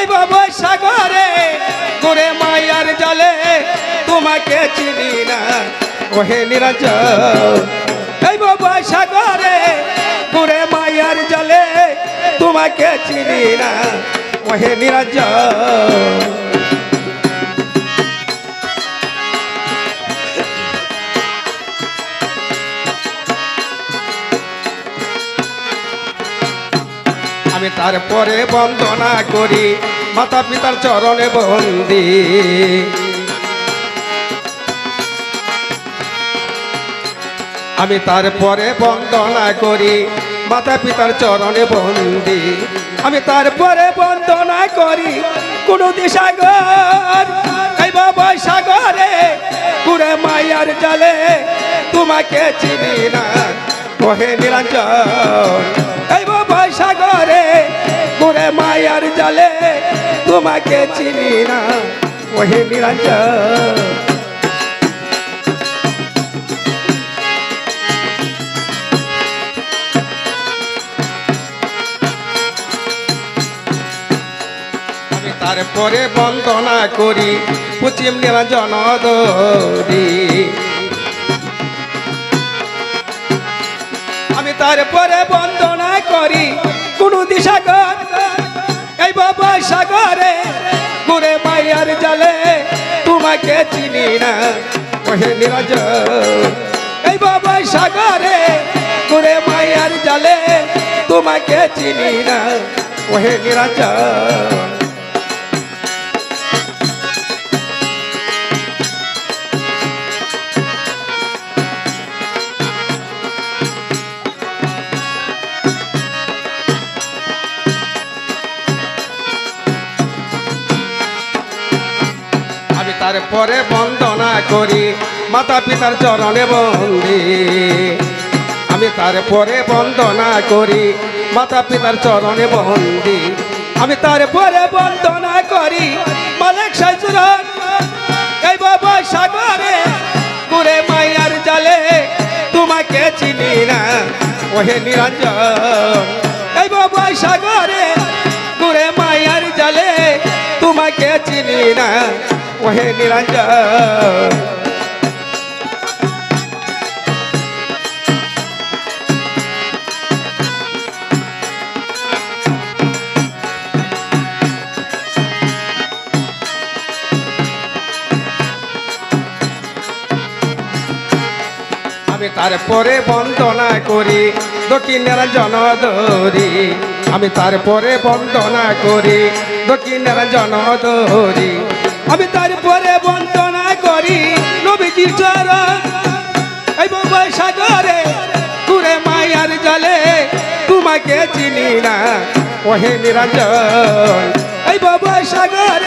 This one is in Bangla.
এই বাবা সাগরে ঘুরে মায়ার জলে তোমাকে চিনি না ওহে নিরঞ্জন এই বাবা সাগরে ঘুরে মায়ার জলে তোমাকে চিনি না ওহে নিরঞ্জন আমি তারপরে বন্দনা করি মাতা পিতার চরণে বন্দি আমি তারপরে বন্দনা করি মাতা পিতার চরণে বন্দি আমি তারপরে বন্দনা করি কোন দিশাগর এই বাবা সাগরে ঘুরে মায়ার জলে তোমাকে চিনি না ওহে নিরঞ্জন এই বাবা সাগরে ঘুরে মায়ার জলে তোমাকে চিনি না ওহে নিরঞ্জন আমি তারপরে বন্দনা করি পশ্চিম নিরঞ্জন দরি আমি তারপরে বন্দনা করি কোন দিশাগর এই বাবা সাগরে ঘুরে মায়ার জলে তোমাকে চিনি না ওহে নিরঞ্জন এই বাবা সাগরে ঘুরে মায়ার জলে তোমাকে চিনি না ওহে নিরঞ্জন তারপরে বন্দনা করি মাতা পিতার চরণে বন্দি আমি তারপরে বন্দনা করি মাতা পিতার চরণে বন্দি আমি তারপরে বন্দনা করি মালিক শাশুড়ন এই বাবা সাগরে ঘুরে মায়ার জলে তোমাকে চিনি না ওহে নিরঞ্জন এই বাবা সাগরে ঘুরে মায়ার জলে তোমাকে চিনি না ওহে নিরঞ্জন আমি তারপরে বন্দনা করি দক্ষিণ নিরঞ্জন দরি আমি তারপরে বন্দনা করি দক্ষিণ নিরঞ্জন দরি আমি তারপরে বন্দনা করি নবীজির চরণ এই বাবা সাগরে ঘুরে মায়ার জলে তোমাকে চিনি না ওহে নিরঞ্জন এই বাবা সাগরে